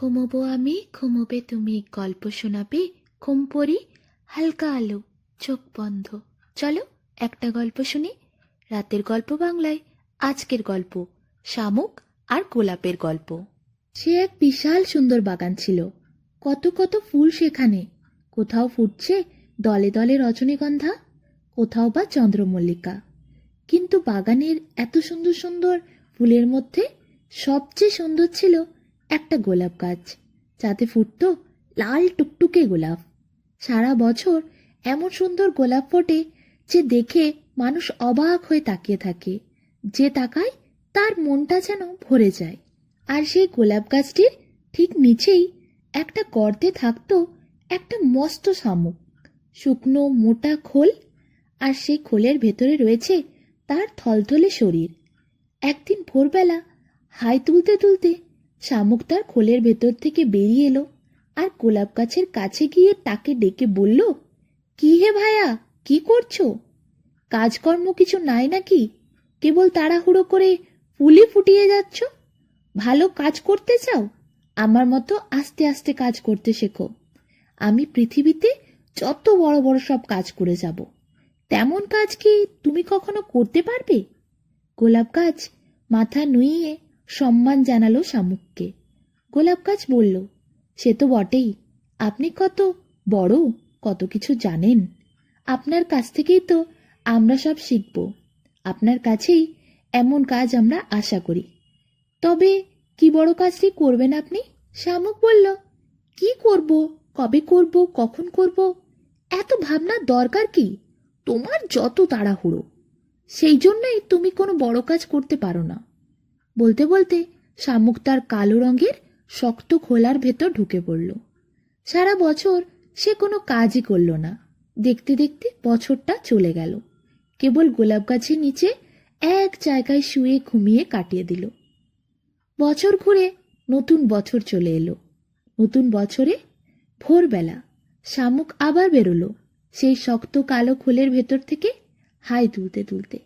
ঘুমোবো আমি, ঘুমোবে তুমি, গল্প শোনাবে ঘুম পড়ি, হালকা আলো, চোখ বন্ধ। চলো একটা গল্প শুনি। রাতের গল্প বাংলায়। আজকের গল্প শামুক আর গোলাপের গল্প। সে এক বিশাল সুন্দর বাগান ছিল। কত কত ফুল সেখানে। কোথাও ফুটছে দলে দলে রজনীগন্ধা, কোথাও বা চন্দ্রমল্লিকা। কিন্তু বাগানের এত সুন্দর সুন্দর ফুলের মধ্যে সবচেয়ে সুন্দর ছিল একটা গোলাপ গাছ, যাতে ফুটতো লাল টুকটুকে গোলাপ। সারা বছর এমন সুন্দর গোলাপ ফোটে যে দেখে মানুষ অবাক হয়ে তাকিয়ে থাকে। যে তাকায় তার মনটা যেন ভরে যায়। আর সেই গোলাপ গাছটির ঠিক নিচেই একটা গর্তে থাকতো একটা মস্ত শামুক। শুকনো মোটা খোল, আর সেই খোলের ভেতরে রয়েছে তার থলথলে শরীর। একদিন ভোরবেলা হাই তুলতে তুলতে শামুক তার খোলের ভেতর থেকে বেরিয়ে এলো আর গোলাপ গাছের কাছে গিয়ে তাকে ডেকে বলল, কি হে ভাইয়া, কি করছো? কাজকর্ম কিছু নাই নাকি? কেবল তাড়াহুড়ো করে ফুলই ফুটিয়ে যাচ্ছ। ভালো কাজ করতে চাও? আমার মতো আস্তে আস্তে কাজ করতে শেখো। আমি পৃথিবীতে যত বড় বড় সব কাজ করে যাব, তেমন কাজ কি তুমি কখনো করতে পারবে? গোলাপ গাছ মাথা নুইয়ে সম্মান জানালো শামুককে। গোলাপ গাছ বলল, সে তো বটেই, আপনি কত বড়, কত কিছু জানেন। আপনার কাছ থেকেই তো আমরা সব শিখব। আপনার কাছেই এমন কাজ আমরা আশা করি। তবে কি বড় কাজটি করবেন আপনি? শামুক বলল, কি করব, কবে করব, কখন করব, এত ভাবনার দরকার কি? তোমার যত তাড়াহুড়ো, সেই জন্যই তুমি কোনো বড় কাজ করতে পারো না। বলতে বলতে শামুক তার কালো রঙের শক্ত খোলার ভেতর ঢুকে পড়ল। সারা বছর সে কোনো কাজই করল না। দেখতে দেখতে বছরটা চলে গেল। কেবল গোলাপ গাছের নিচে এক জায়গায় শুয়ে ঘুমিয়ে কাটিয়ে দিল। বছর ঘুরে নতুন বছর চলে এলো। নতুন বছরে ভোরবেলা শামুক আবার বেরোলো সেই শক্ত কালো খোলের ভেতর থেকে হাই তুলতে তুলতে।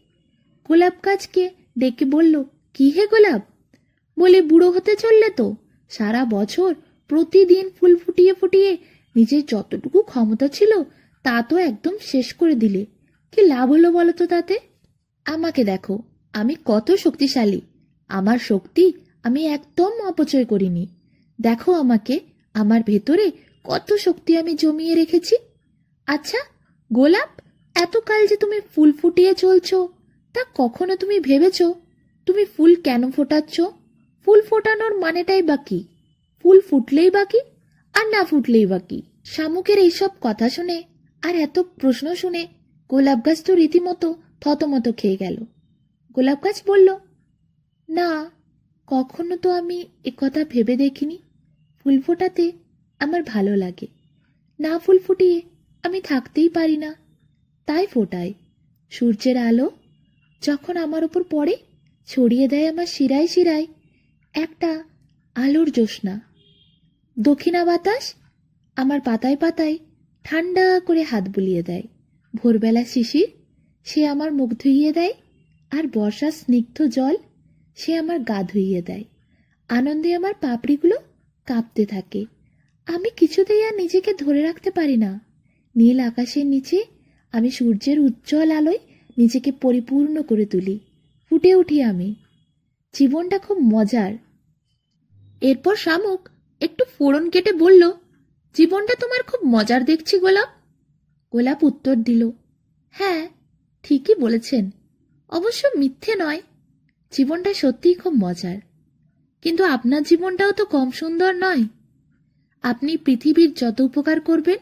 গোলাপ গাছকে ডেকে বলল, কি হে গোলাপ, বলে বুড়ো হতে চললে তো? সারা বছর প্রতিদিন ফুল ফুটিয়ে ফুটিয়ে নিজের যতটুকু ক্ষমতা ছিল তা তো একদম শেষ করে দিলে। কি লাভ হলো বলো তো তাতে? আমাকে দেখো, আমি কত শক্তিশালী। আমার শক্তি আমি একদম অপচয় করিনি। দেখো আমাকে, আমার ভেতরে কত শক্তি আমি জমিয়ে রেখেছি। আচ্ছা গোলাপ, এতকাল যে তুমি ফুল ফুটিয়ে চলছো, তা কখনো তুমি ভেবেছ তুমি ফুল কেন ফোটাচ্ছ? ফুল ফোটানোর মানেটাই বা কি? ফুল ফুটলেই বাকি, আর না ফুটলেই বাকি। শামুকের এইসব কথা শুনে আর এত প্রশ্ন শুনে গোলাপ গাছ তো রীতিমতো থতমত খেয়ে গেল। গোলাপ গাছ বলল, না, কখনো তো আমি একথা ভেবে দেখিনি। ফুল ফোটাতে আমার ভালো লাগে। না ফুল ফুটিয়ে আমি থাকতেই পারি না, তাই ফোটাই। সূর্যের আলো যখন আমার উপর পড়ে, ছড়িয়ে দেয় আমার শিরায় শিরায় একটা আলোর জ্যোৎস্না। দক্ষিণা বাতাস আমার পাতায় পাতায় ঠান্ডা করে হাত বুলিয়ে দেয়। ভোরবেলা শিশির সে আমার মুখ ধুইয়ে দেয়, আর বর্ষার স্নিগ্ধ জল সে আমার গা ধুইয়ে দেয়। আনন্দে আমার পাপড়িগুলো কাঁপতে থাকে। আমি কিছুতেই আর নিজেকে ধরে রাখতে পারি না। নীল আকাশের নিচে আমি সূর্যের উজ্জ্বল আলোয় নিজেকে পরিপূর্ণ করে তুলি। ফুটে উঠি আমি। জীবনটা খুব মজার। এরপর শামুক একটু ফোড়ন কেটে বলল, জীবনটা তোমার খুব মজার দেখছি গোলাপ। গোলাপ উত্তর দিল, হ্যাঁ, ঠিকই বলেছেন, অবশ্য মিথ্যে নয়। জীবনটা সত্যিই খুব মজার। কিন্তু আপনার জীবনটাও তো কম সুন্দর নয়। আপনি পৃথিবীর যত উপকার করবেন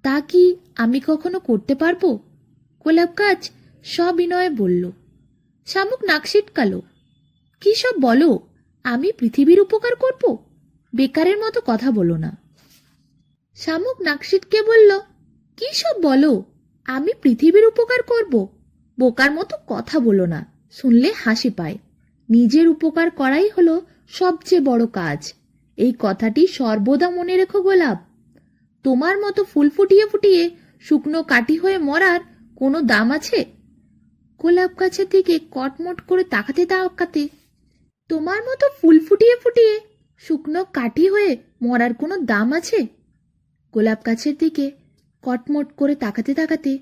তা কি আমি কখনো করতে পারবো? গোলাপ গাছ সবিনয়ে বলল। শামুক নাক সিটকালো, কি সব বলো? আমি পৃথিবীর উপকার করব? বেকারের মতো কথা বলো না। শামুক নাক সিটকে বলল, কি সব বলো? আমি পৃথিবীর উপকার করব? বোকার মতো কথা বলো না, শুনলে হাসি পায়। নিজের উপকার করাই হলো সবচেয়ে বড় কাজ। এই কথাটি সর্বদা মনে রেখো গোলাপ। তোমার মতো ফুল ফুটিয়ে ফুটিয়ে শুকনো কাঠি হয়ে মরার কোনো দাম আছে? গোলাপ গাছের দিকে কটমট করে তাকাতে তাকাতে, তোমার মতো ফুল ফুটিয়ে ফুটিয়ে শুকনো কাঠি হয়ে মরার কোনো দাম আছে? গোলাপ গাছের দিকে কটমট করে তাকাতে তাকাতে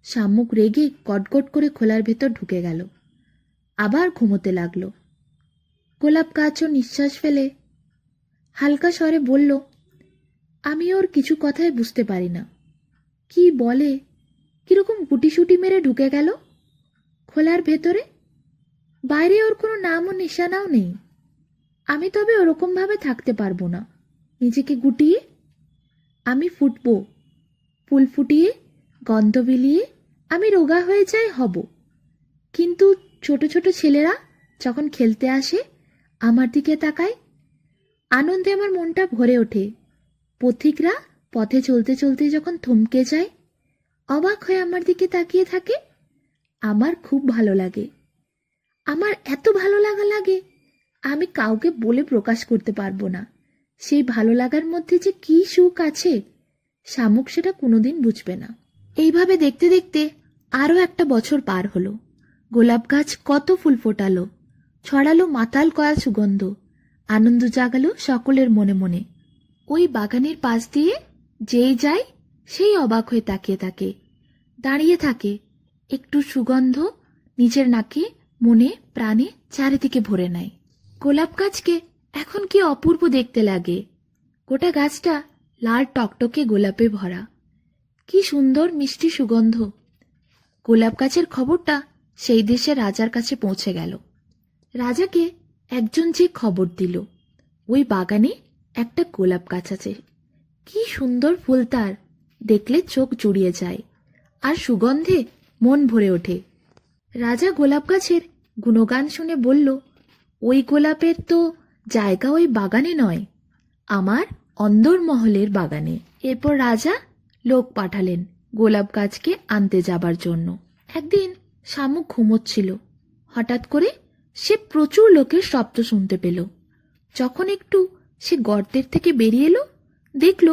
শামুক রেগে কটকট করে খোলার ভেতর ঢুকে গেল। আবার ঘুমোতে লাগলো। গোলাপ গাছও নিঃশ্বাস ফেলে হালকা স্বরে বলল, আমি ওর কিছু কথাই বুঝতে পারি না। কি বলে, কিরকম গুটিসুটি মেরে ঢুকে গেল খোলার ভেতরে। বাইরে ওর কোনো নাম ও নিশানাও নেই। আমি তবে ওরকমভাবে থাকতে পারবো না। নিজেকে গুটিয়ে আমি ফুটবো, ফুল ফুটিয়ে গন্ধ বিলিয়ে আমি রোগা হয়ে যাই হব। কিন্তু ছোট ছোট ছেলেরা যখন খেলতে আসে আমার দিকে তাকায়, আনন্দে আমার মনটা ভরে ওঠে। পথিকরা পথে চলতে চলতে যখন থমকে যায়, অবাক হয়ে আমার দিকে তাকিয়ে থাকে, আমার খুব ভালো লাগে। আমার এত ভালো লাগে আমি কাউকে বলে প্রকাশ করতে পারবো না। সেই ভালো লাগার মধ্যে যে কি সুখ আছে, শামুক সেটা কোনোদিন বুঝবে না। এইভাবে দেখতে দেখতে আরও একটা বছর পার হলো। গোলাপ গাছ কত ফুল ফোটালো, ছড়ালো মাতাল করা সুগন্ধ, আনন্দ জাগালো সকলের মনে মনে। ওই বাগানের পাশ দিয়ে যেই যায় সেই অবাক হয়ে তাকিয়ে থাকে, দাঁড়িয়ে থাকে। একটু সুগন্ধ নিজের নাকে, মনে, প্রাণে চারিদিকে ভরে নেয়। গোলাপ গাছকে এখন কি অপূর্ব দেখতে লাগে। গোটা গাছটা লাল টকটকে গোলাপে ভরা। কি সুন্দর মিষ্টি সুগন্ধ। গোলাপ গাছের খবরটা সেই দেশের রাজার কাছে পৌঁছে গেল। রাজাকে একজন যে খবর দিল, ওই বাগানে একটা গোলাপ গাছ আছে। কি সুন্দর ফুল তার, দেখলে চোখ জুড়িয়ে যায় আর সুগন্ধে মন ভরে ওঠে। রাজা গোলাপ গাছের গুণগান শুনে বলল, ওই গোলাপের তো জায়গা ওই বাগানে নয়, আমার অন্দরমহলের বাগানে। এরপর রাজা লোক পাঠালেন গোলাপ গাছকে আনতে যাবার জন্য। একদিন শামুক ঘুমোচ্ছিল। হঠাৎ করে সে প্রচুর লোকের শব্দ শুনতে পেল। যখন একটু সে গর্তের থেকে বেরিয়ে এলো, দেখল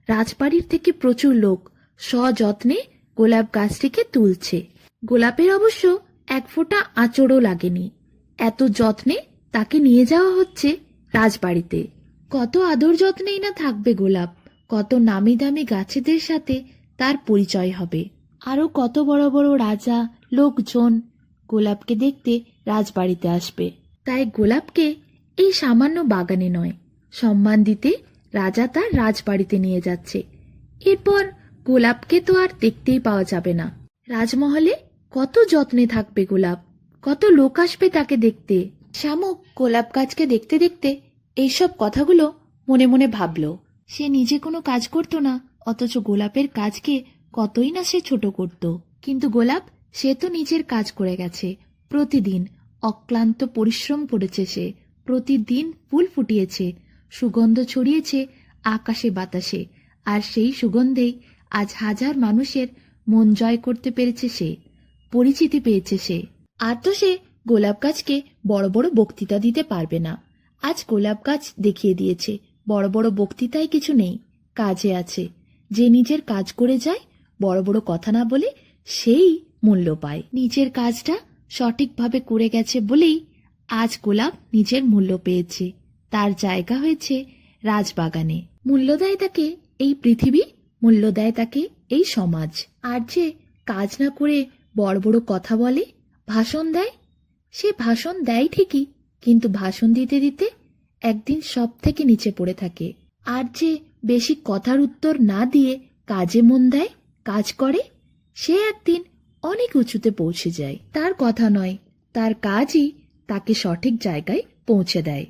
রাজবাড়ির থেকে প্রচুর লোক সযত্নে গোলাপ গাছটিকে তুলছে। গোলাপের অবশ্য এক ফোঁটা আঁচড়ও লাগেনি। এত যত্নে তাকে নিয়ে যাওয়া হচ্ছে রাজবাড়িতে। কত আদর যত্নেই না থাকবে গোলাপ, কত নামি দামি গাছেদের সাথে তার পরিচয় হবে। আরো কত বড় বড় রাজা লোকজন গোলাপকে দেখতে রাজবাড়িতে আসবে। তাই গোলাপকে এই সামান্য বাগানে নয়, সম্মান দিতে রাজা তার রাজবাড়িতে নিয়ে যাচ্ছে। এরপর গোলাপকে তো আর দেখতেই পাওয়া যাবে না। রাজমহলে কত যত্নে থাকবে গোলাপ, কত লোক আসবে তাকে দেখতে। শামুক গোলাপ গাছকে দেখতে দেখতে এইসব কথাগুলো মনে মনে ভাবল। সে নিজে কোনো কাজ করত না, অথচ গোলাপের কাজকে কতই না সে ছোট করত। কিন্তু গোলাপ, সে তো নিজের কাজ করে গেছে। প্রতিদিন অক্লান্ত পরিশ্রম করেছে সে, প্রতিদিন ফুল ফুটিয়েছে, সুগন্ধ ছড়িয়েছে আকাশে বাতাসে। আর সেই সুগন্ধেই আজ হাজার মানুষের মন জয় করতে পেরেছে সে, পরিচিতি পেয়েছে সে। আর তো সে গোলাপ গাছকে বড় বড় বক্তৃতা দিতে পারবে না। আজ গোলাপ গাছ দেখিয়ে দিয়েছে বড় বড় বক্তৃতায় কিছু নেই, কাজে আছে। যে নিজের কাজ করে যায়, বড় বড় কথা না বলে, সেই মূল্য পায়। নিজের কাজটা সঠিকভাবে করে গেছে বলেই আজ গোলাপ নিজের মূল্য পেয়েছে। তার জায়গা হয়েছে রাজবাগানে। মূল্য দেয় তাকে এই পৃথিবী, মূল্য দেয় তাকে এই সমাজ। আর যে কাজ না করে বড় বড় কথা বলে, ভাষণ দেয়, সে ভাষণ দেয় ঠিকই, কিন্তু ভাষণ দিতে দিতে একদিন সব থেকে নিচে পড়ে থাকে। আর যে বেশি কথার উত্তর না দিয়ে কাজে মন দেয়, কাজ করে, সে একদিন অনেক উঁচুতে পৌঁছে যায়। তার কথা নয়, তার কাজই তাকে সঠিক জায়গায় পৌঁছে দেয়।